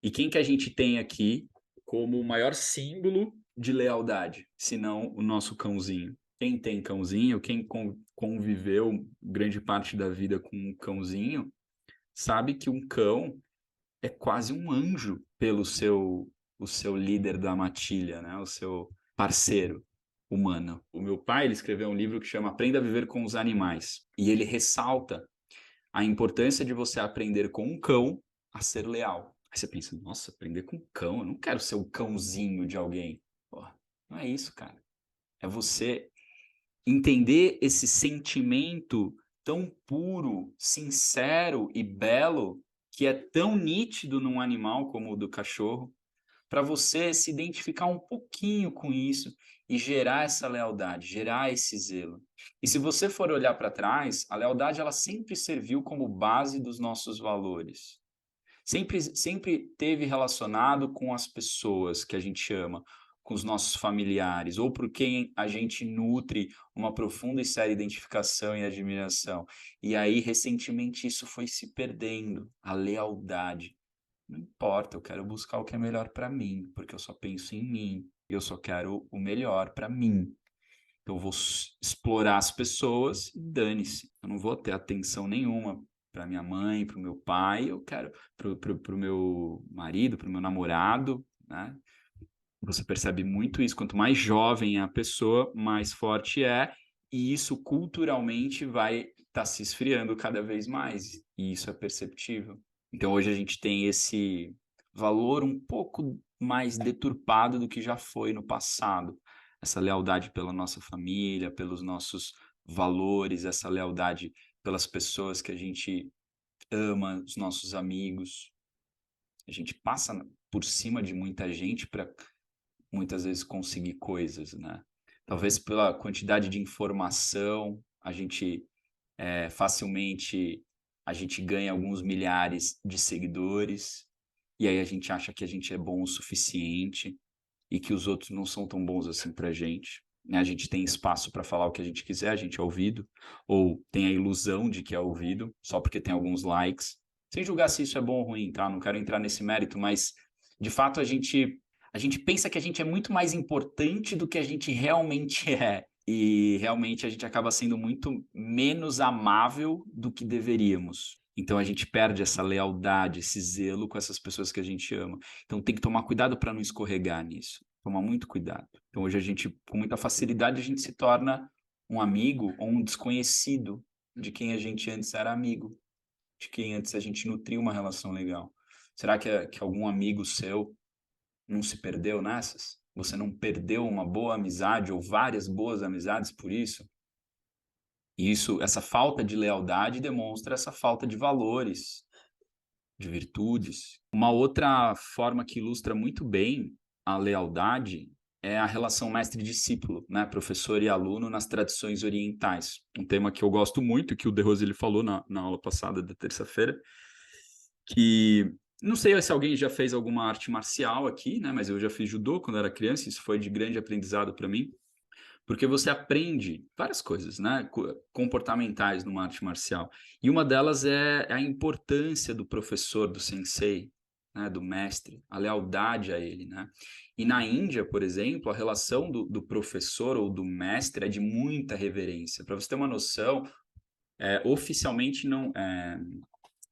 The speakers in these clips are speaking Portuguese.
E quem que a gente tem aqui como o maior símbolo de lealdade, se não o nosso cãozinho? Quem tem cãozinho, quem conviveu grande parte da vida com um cãozinho, sabe que um cão é quase um anjo pelo o seu líder da matilha, né, o seu parceiro humano. O meu pai, ele escreveu um livro que chama Aprenda a Viver com os Animais, e ele ressalta a importância de você aprender com um cão a ser leal. Aí você pensa: "Nossa, aprender com um cão? Eu não quero ser o cãozinho de alguém". Porra, não é isso, cara. É você entender esse sentimento tão puro, sincero e belo, que é tão nítido num animal como o do cachorro, para você se identificar um pouquinho com isso e gerar essa lealdade, gerar esse zelo. E se você for olhar para trás, a lealdade ela sempre serviu como base dos nossos valores. Sempre teve relacionado com as pessoas que a gente ama, com os nossos familiares, ou por quem a gente nutre uma profunda e séria identificação e admiração. E aí, recentemente, isso foi se perdendo, a lealdade. Não importa, eu quero buscar o que é melhor para mim, porque eu só penso em mim, eu só quero o melhor para mim. Eu vou explorar as pessoas e dane-se. Eu não vou ter atenção nenhuma para minha mãe, para o meu pai, eu quero para o meu marido, para o meu namorado, né? Você percebe muito isso. Quanto mais jovem é a pessoa, mais forte é, e isso culturalmente vai estar se esfriando cada vez mais, e isso é perceptível. Então hoje a gente tem esse valor um pouco mais deturpado do que já foi no passado. Essa lealdade pela nossa família, pelos nossos valores, essa lealdade pelas pessoas que a gente ama, os nossos amigos. A gente passa por cima de muita gente para muitas vezes conseguir coisas, né. Talvez pela quantidade de informação, a gente, facilmente a gente ganha alguns milhares de seguidores, e aí a gente acha que a gente é bom o suficiente, e que os outros não são tão bons assim pra gente, né. A gente tem espaço para falar o que a gente quiser, a gente é ouvido, ou tem a ilusão de que é ouvido, só porque tem alguns likes. Sem julgar se isso é bom ou ruim, tá, não quero entrar nesse mérito, mas, de fato, a gente pensa que a gente é muito mais importante do que a gente realmente é, e realmente a gente acaba sendo muito menos amável do que deveríamos. Então a gente perde essa lealdade, esse zelo com essas pessoas que a gente ama. Então tem que tomar cuidado para não escorregar nisso, tomar muito cuidado. Então hoje a gente, com muita facilidade, a gente se torna um amigo ou um desconhecido de quem a gente antes era amigo, de quem antes a gente nutria uma relação legal. Será que algum amigo seu não se perdeu nessas? Você não perdeu uma boa amizade ou várias boas amizades por isso? E isso, essa falta de lealdade demonstra essa falta de valores, de virtudes. Uma outra forma que ilustra muito bem a lealdade é a relação mestre-discípulo, né, professor e aluno nas tradições orientais. Um tema que eu gosto muito, que o De Rose ele falou na aula passada da terça-feira, que não sei se alguém já fez alguma arte marcial aqui, né, mas eu já fiz judô quando era criança, isso foi de grande aprendizado para mim, porque você aprende várias coisas, né, comportamentais numa arte marcial. E uma delas é a importância do professor, do sensei, né, do mestre, a lealdade a ele, né. E na Índia, por exemplo, a relação do professor ou do mestre é de muita reverência. Para você ter uma noção, oficialmente não,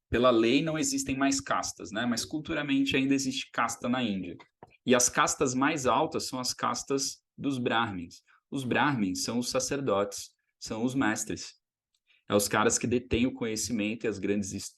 pela lei não existem mais castas, né, mas culturalmente ainda existe casta na Índia. E as castas mais altas são as castas dos brahmins. Os brahmins são os sacerdotes, são os mestres. É os caras que detêm o conhecimento e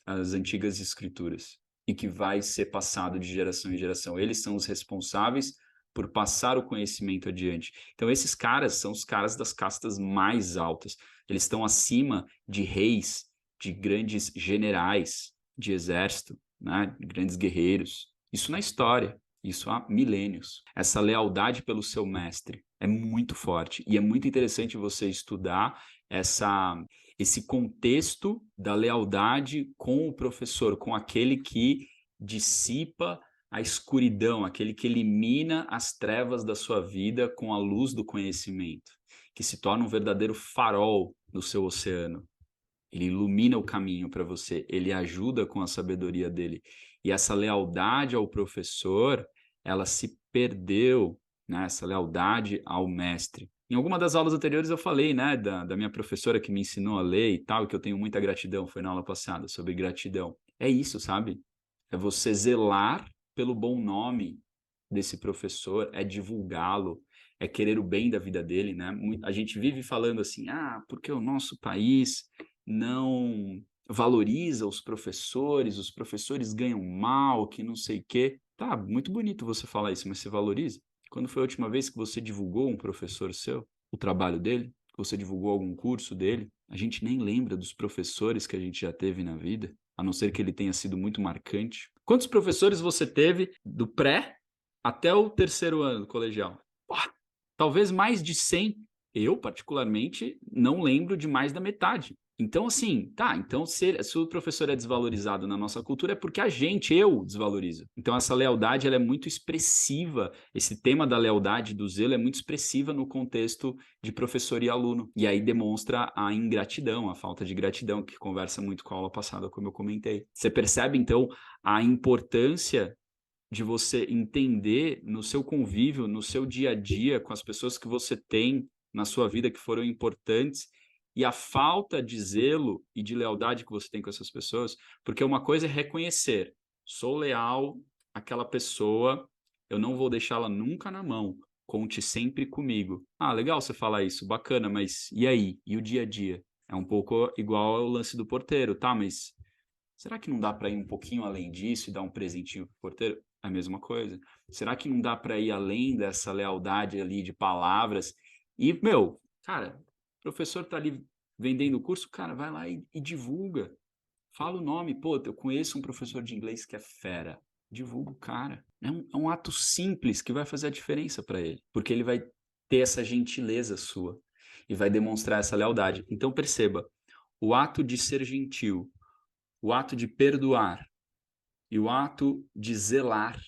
as antigas escrituras, e que vai ser passado de geração em geração. Eles são os responsáveis por passar o conhecimento adiante. Então esses caras são os caras das castas mais altas. Eles estão acima de reis, de grandes generais de exército, né, de grandes guerreiros. Isso na história, isso há milênios. Essa lealdade pelo seu mestre é muito forte, e é muito interessante você estudar essa esse contexto da lealdade com o professor, com aquele que dissipa a escuridão, aquele que elimina as trevas da sua vida com a luz do conhecimento, que se torna um verdadeiro farol no seu oceano. Ele ilumina o caminho para você, ele ajuda com a sabedoria dele. E essa lealdade ao professor, ela se perdeu, né? Essa lealdade ao mestre. Em alguma das aulas anteriores eu falei, né, da minha professora que me ensinou a ler e tal, e que eu tenho muita gratidão, foi na aula passada, sobre gratidão. É isso, sabe? É você zelar pelo bom nome desse professor, é divulgá-lo, é querer o bem da vida dele, né? A gente vive falando assim, porque o nosso país não valoriza os professores ganham mal, que não sei o quê. Tá, muito bonito você falar isso, mas você valoriza? Quando foi a última vez que você divulgou um professor seu, o trabalho dele? Que você divulgou algum curso dele? A gente nem lembra dos professores que a gente já teve na vida, a não ser que ele tenha sido muito marcante. Quantos professores você teve do pré até o terceiro ano do colegial? Pô, talvez mais de 100. Eu, particularmente, não lembro de mais da metade. Então, assim, tá, então se o professor é desvalorizado na nossa cultura é porque eu desvalorizo. Então, essa lealdade, ela é muito expressiva, esse tema da lealdade, do zelo, é muito expressiva no contexto de professor e aluno. E aí demonstra a ingratidão, a falta de gratidão, que conversa muito com a aula passada, como eu comentei. Você percebe, então, a importância de você entender no seu convívio, no seu dia a dia, com as pessoas que você tem na sua vida que foram importantes, e a falta de zelo e de lealdade que você tem com essas pessoas, porque uma coisa é reconhecer, sou leal àquela pessoa, eu não vou deixá-la nunca na mão, conte sempre comigo. Ah, legal você falar isso, bacana, mas e aí? E o dia a dia? É um pouco igual ao lance do porteiro, tá? Mas será que não dá para ir um pouquinho além disso e dar um presentinho pro porteiro? A mesma coisa. Será que não dá para ir além dessa lealdade ali de palavras? E, meu, cara, o professor tá ali vendendo o curso, cara, vai lá e divulga. Fala o nome. Pô, eu conheço um professor de inglês que é fera. Divulga o cara. É um ato simples que vai fazer a diferença para ele. Porque ele vai ter essa gentileza sua e vai demonstrar essa lealdade. Então, perceba, o ato de ser gentil, o ato de perdoar e o ato de zelar,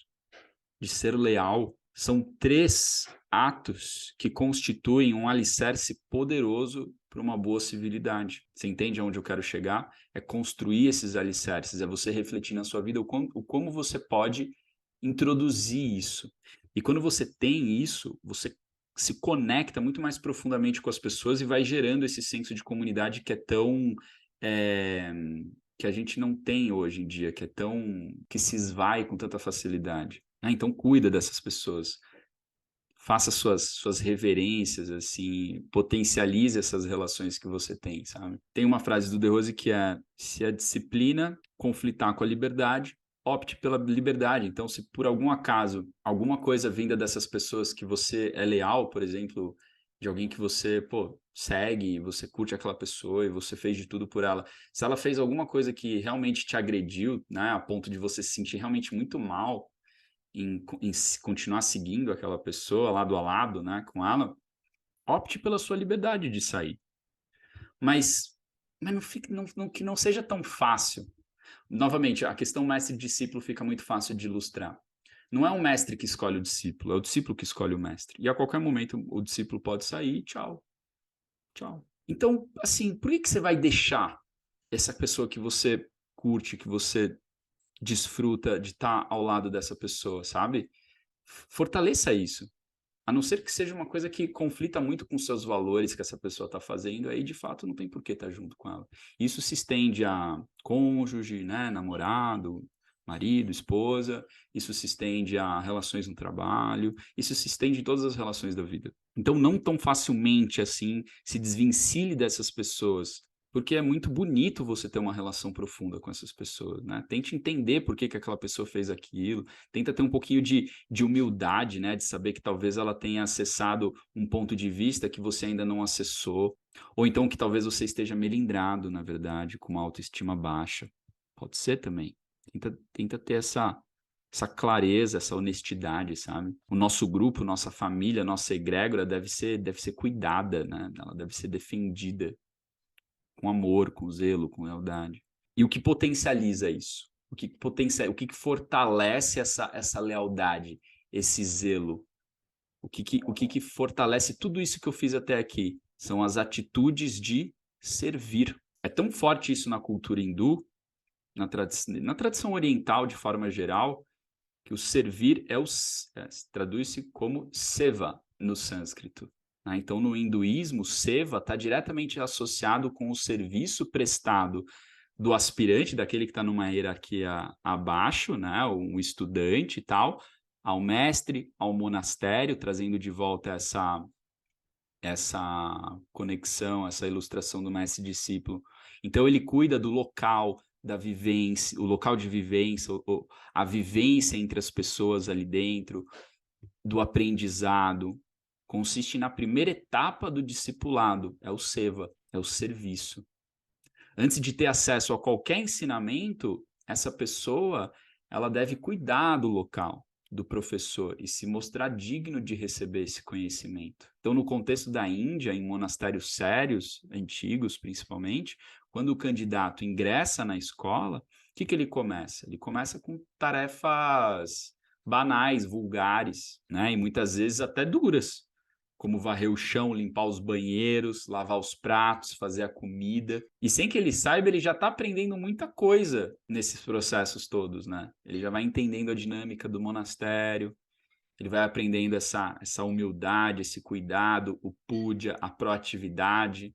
de ser leal, são 3 atos que constituem um alicerce poderoso para uma boa civilidade. Você entende aonde eu quero chegar? É construir esses alicerces, é você refletir na sua vida como você pode introduzir isso. E quando você tem isso, você se conecta muito mais profundamente com as pessoas e vai gerando esse senso de comunidade que é tão é, que a gente não tem hoje em dia, que é tão que se esvai com tanta facilidade. Né? Então cuida dessas pessoas, faça suas reverências, assim, potencialize essas relações que você tem, sabe? Tem uma frase do De Rose que é: se a disciplina conflitar com a liberdade, opte pela liberdade. Então, se por algum acaso alguma coisa vinda dessas pessoas que você é leal, por exemplo, de alguém que você, pô, segue, você curte aquela pessoa e você fez de tudo por ela, se ela fez alguma coisa que realmente te agrediu, né, a ponto de você se sentir realmente muito mal em continuar seguindo aquela pessoa lado a lado, né, com ela, opte pela sua liberdade de sair. Mas, mas não fique, que não seja tão fácil. Novamente, a questão mestre-discípulo fica muito fácil de ilustrar. Não é o mestre que escolhe o discípulo, é o discípulo que escolhe o mestre. E a qualquer momento o discípulo pode sair, tchau, tchau. Então, assim, por que você vai deixar essa pessoa que você curte, que você desfruta de estar ao lado dessa pessoa, sabe? Fortaleça isso. A não ser que seja uma coisa que conflita muito com os seus valores que essa pessoa está fazendo, aí de fato não tem por que estar junto com ela. Isso se estende a cônjuge, né, namorado, marido, esposa, isso se estende a relações no trabalho, isso se estende em todas as relações da vida. Então não tão facilmente assim se desvencilhe dessas pessoas, porque é muito bonito você ter uma relação profunda com essas pessoas, né? Tente entender por que aquela pessoa fez aquilo, tenta ter um pouquinho de humildade, né? De saber que talvez ela tenha acessado um ponto de vista que você ainda não acessou, ou então que talvez você esteja melindrado, na verdade, com uma autoestima baixa. Pode ser também. Tenta ter essa clareza, essa honestidade, sabe? O nosso grupo, nossa família, nossa egrégora deve ser cuidada, né? Ela deve ser defendida com amor, com zelo, com lealdade. E o que potencializa isso? O que fortalece essa lealdade, esse zelo? O que fortalece tudo isso que eu fiz até aqui? São as atitudes de servir. É tão forte isso na cultura hindu na tradição oriental, de forma geral, que o servir traduz-se como seva no sânscrito. Né? Então, no hinduísmo, seva está diretamente associado com o serviço prestado do aspirante, daquele que está numa hierarquia abaixo, né? Um estudante e tal, ao mestre, ao monastério, trazendo de volta essa conexão, essa ilustração do mestre-discípulo. Então, ele cuida do local da vivência, o local de vivência, a vivência entre as pessoas ali dentro, do aprendizado. Consiste na primeira etapa do discipulado, é o seva, é o serviço. Antes de ter acesso a qualquer ensinamento, essa pessoa ela deve cuidar do local, do professor, e se mostrar digno de receber esse conhecimento. Então, no contexto da Índia, em monastérios sérios, antigos principalmente, quando o candidato ingressa na escola, o que ele começa? Ele começa com tarefas banais, vulgares, né? E muitas vezes até duras, como varrer o chão, limpar os banheiros, lavar os pratos, fazer a comida. E sem que ele saiba, ele já está aprendendo muita coisa nesses processos todos, né? Ele já vai entendendo a dinâmica do monastério, ele vai aprendendo essa humildade, esse cuidado, o puja, a proatividade,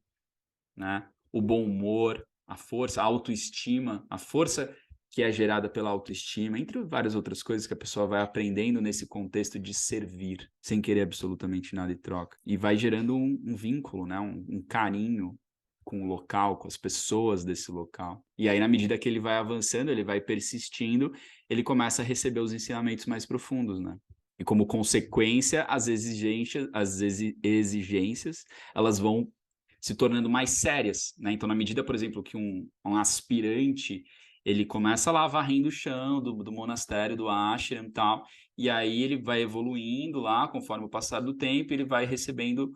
né? O bom humor, a força, a autoestima, a força que é gerada pela autoestima, entre várias outras coisas que a pessoa vai aprendendo nesse contexto de servir, sem querer absolutamente nada em troca. E vai gerando um vínculo, né? Um carinho com o local, com as pessoas desse local. E aí, na medida que ele vai avançando, ele vai persistindo, ele começa a receber os ensinamentos mais profundos, né? E como consequência, as exigências elas vão se tornando mais sérias, né? Então, na medida, por exemplo, que um aspirante ele começa lá varrendo o chão do monastério, do ashram e tal, e aí ele vai evoluindo lá, conforme o passar do tempo, ele vai recebendo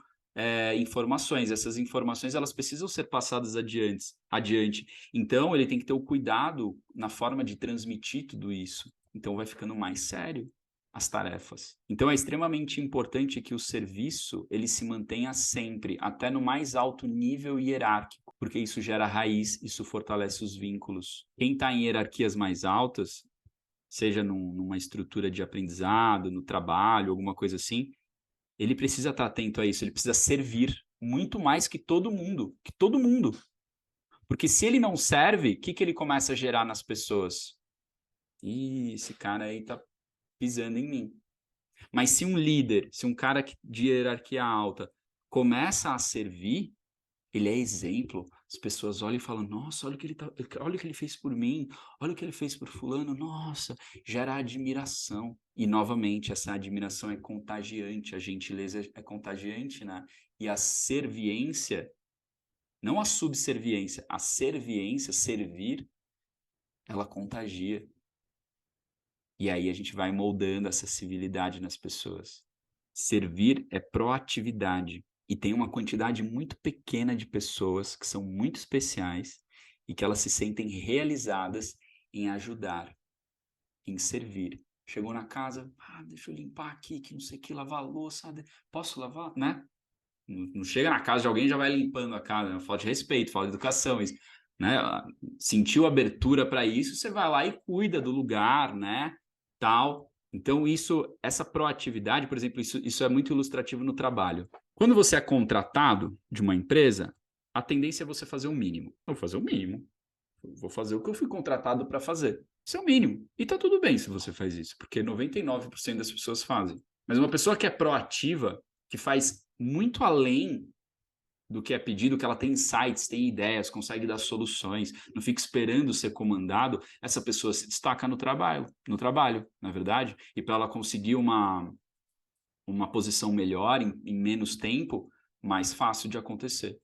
informações. Essas informações, elas precisam ser passadas adiante. Então, ele tem que ter o cuidado na forma de transmitir tudo isso. Então, vai ficando mais sério as tarefas. Então, é extremamente importante que o serviço ele se mantenha sempre, até no mais alto nível hierárquico, porque isso gera raiz, isso fortalece os vínculos. Quem está em hierarquias mais altas, seja numa estrutura de aprendizado, no trabalho, alguma coisa assim, ele precisa estar atento a isso, ele precisa servir muito mais que todo mundo, Porque se ele não serve, o que ele começa a gerar nas pessoas? Ih, esse cara aí tá pisando em mim. Mas se um líder, se um cara de hierarquia alta começa a servir, ele é exemplo. As pessoas olham e falam: nossa, olha o que ele fez por mim, olha o que ele fez por fulano, nossa, gera admiração. E novamente, essa admiração é contagiante, a gentileza é contagiante, né? E a serviência, não a subserviência, a serviência, servir, ela contagia. E aí a gente vai moldando essa civilidade nas pessoas. Servir é proatividade. E tem uma quantidade muito pequena de pessoas que são muito especiais e que elas se sentem realizadas em ajudar, em servir. Chegou na casa, deixa eu limpar aqui, que não sei o que, lavar a louça, posso lavar, né? Não chega na casa de alguém e já vai limpando a casa, né? Falta de respeito, falta de educação, isso, né? Sentiu abertura para isso, você vai lá e cuida do lugar, né? Tal. Então, essa proatividade, por exemplo, isso é muito ilustrativo no trabalho. Quando você é contratado de uma empresa, a tendência é você fazer o mínimo. Eu vou fazer o mínimo. Eu vou fazer o que eu fui contratado para fazer. Isso é o mínimo. E tá tudo bem se você faz isso, porque 99% das pessoas fazem. Mas uma pessoa que é proativa, que faz muito além do que é pedido, que ela tem insights, tem ideias, consegue dar soluções, não fica esperando ser comandado, essa pessoa se destaca no trabalho, na verdade, e para ela conseguir uma posição melhor em menos tempo, mais fácil de acontecer.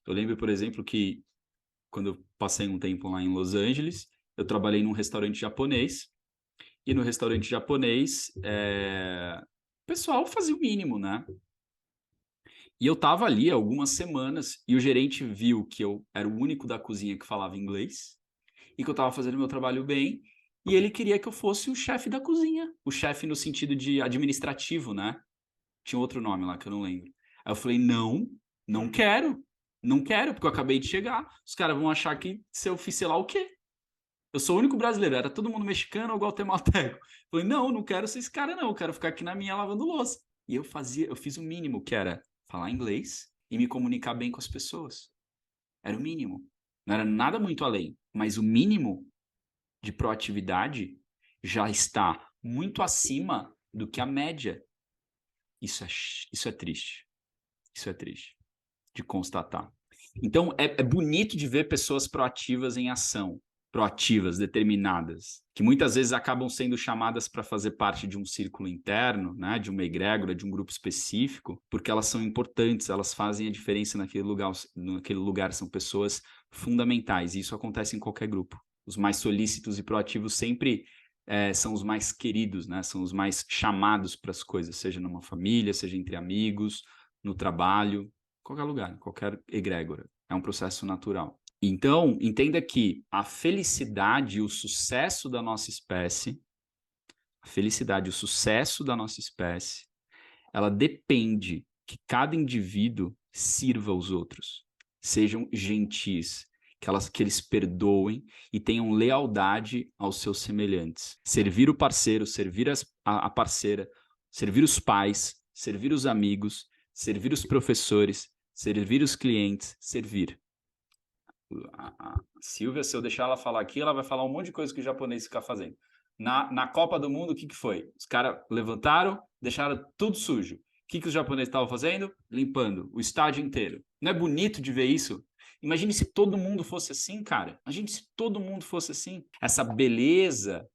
Eu lembro, por exemplo, que quando eu passei um tempo lá em Los Angeles, eu trabalhei num restaurante japonês, e no restaurante japonês, o pessoal fazia o mínimo, né? E eu tava ali algumas semanas e o gerente viu que eu era o único da cozinha que falava inglês e que eu tava fazendo meu trabalho bem e ele queria que eu fosse o chefe da cozinha. O chefe no sentido de administrativo, né? Tinha outro nome lá que eu não lembro. Aí eu falei, não quero. Não quero, porque eu acabei de chegar. Os caras vão achar que se eu fiz sei lá o quê. Eu sou o único brasileiro, era todo mundo mexicano ou guatemalteco. Falei, não, não quero ser esse cara não, eu quero ficar aqui na minha lavando louça. E eu fiz o mínimo, que era falar inglês e me comunicar bem com as pessoas. Era o mínimo. Não era nada muito além, mas o mínimo de proatividade já está muito acima do que a média. Isso é triste. Isso é triste de constatar. Então, é bonito de ver pessoas proativas em ação, proativas, determinadas, que muitas vezes acabam sendo chamadas para fazer parte de um círculo interno, né, de uma egrégora, de um grupo específico, porque elas são importantes, elas fazem a diferença naquele lugar são pessoas fundamentais, e isso acontece em qualquer grupo. Os mais solícitos e proativos sempre são os mais queridos, né, são os mais chamados para as coisas, seja numa família, seja entre amigos, no trabalho, qualquer lugar, qualquer egrégora. É um processo natural. Então, entenda que a felicidade e o sucesso da nossa espécie, ela depende que cada indivíduo sirva aos outros, sejam gentis, que eles perdoem e tenham lealdade aos seus semelhantes. Servir o parceiro, servir a parceira, servir os pais, servir os amigos, servir os professores, servir os clientes, servir. A Silvia, se eu deixar ela falar aqui, ela vai falar um monte de coisa que o japonês fica fazendo. Na Copa do Mundo, o que foi? Os caras levantaram, deixaram tudo sujo. O que os japoneses estavam fazendo? Limpando o estádio inteiro. Não é bonito de ver isso? Imagine se todo mundo fosse assim, cara. Imagine se todo mundo fosse assim. Essa beleza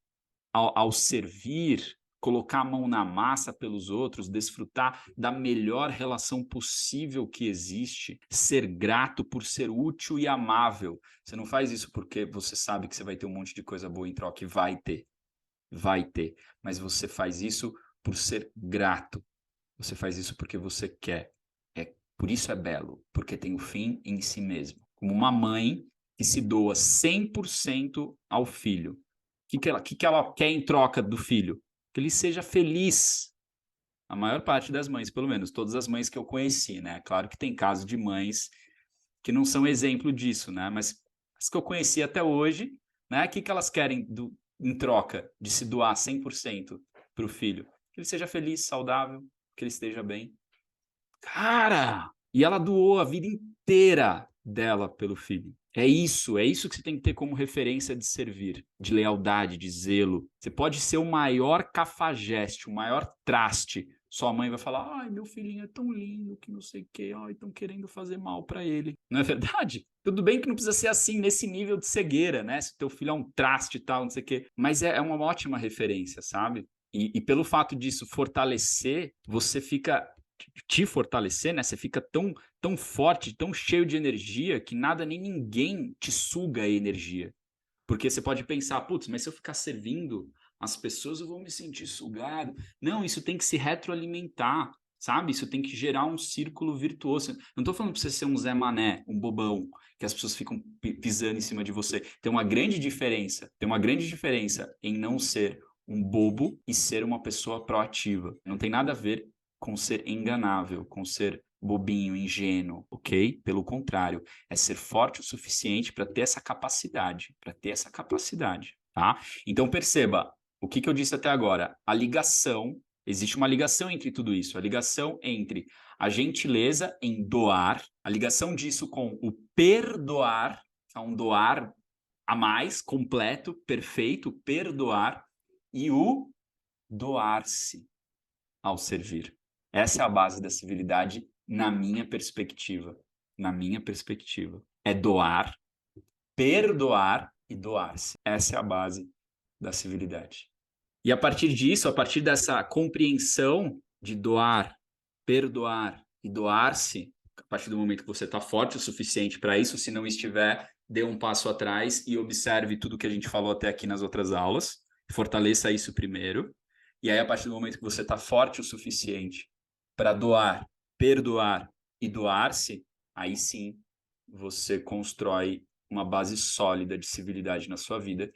ao servir, colocar a mão na massa pelos outros, desfrutar da melhor relação possível que existe, ser grato por ser útil e amável. Você não faz isso porque você sabe que você vai ter um monte de coisa boa em troca, e vai ter, mas você faz isso por ser grato, você faz isso porque você quer. Por isso é belo, porque tem o fim em si mesmo. Como uma mãe que se doa 100% ao filho. Que ela quer em troca do filho? Que ele seja feliz. A maior parte das mães, pelo menos, todas as mães que eu conheci, né? Claro que tem casos de mães que não são exemplo disso, né? Mas as que eu conheci até hoje, né? O que elas querem em troca de se doar 100% para o filho? Que ele seja feliz, saudável, que ele esteja bem. Cara! E ela doou a vida inteira dela pelo filho. É isso que você tem que ter como referência de servir, de lealdade, de zelo. Você pode ser o maior cafajeste, o maior traste. Sua mãe vai falar: ai, meu filhinho é tão lindo que não sei o quê, ai, estão querendo fazer mal para ele. Não é verdade? Tudo bem que não precisa ser assim, nesse nível de cegueira, né? Se teu filho é um traste e tal, não sei o quê. Mas é uma ótima referência, sabe? E pelo fato disso fortalecer, você fica te fortalecer, né? Você fica tão forte, tão cheio de energia que nada nem ninguém te suga a energia. Porque você pode pensar, putz, mas se eu ficar servindo as pessoas, eu vou me sentir sugado. Não, isso tem que se retroalimentar, sabe? Isso tem que gerar um círculo virtuoso. Não estou falando para você ser um Zé Mané, um bobão, que as pessoas ficam pisando em cima de você. Tem uma grande diferença. Tem uma grande diferença em não ser um bobo e ser uma pessoa proativa. Não tem nada a ver com ser enganável, com ser bobinho, ingênuo, ok? Pelo contrário, é ser forte o suficiente para ter essa capacidade, tá? Então perceba, o que eu disse até agora? Existe uma ligação entre tudo isso, a ligação entre a gentileza em doar, a ligação disso com o perdoar, é um doar a mais, completo, perfeito, perdoar, e o doar-se ao servir. Essa é a base da civilidade na minha perspectiva. Na minha perspectiva. É doar, perdoar e doar-se. Essa é a base da civilidade. E a partir disso, a partir dessa compreensão de doar, perdoar e doar-se, a partir do momento que você está forte o suficiente para isso, se não estiver, dê um passo atrás e observe tudo que a gente falou até aqui nas outras aulas, fortaleça isso primeiro, e aí a partir do momento que você está forte o suficiente para doar, perdoar e doar-se, aí sim você constrói uma base sólida de civilidade na sua vida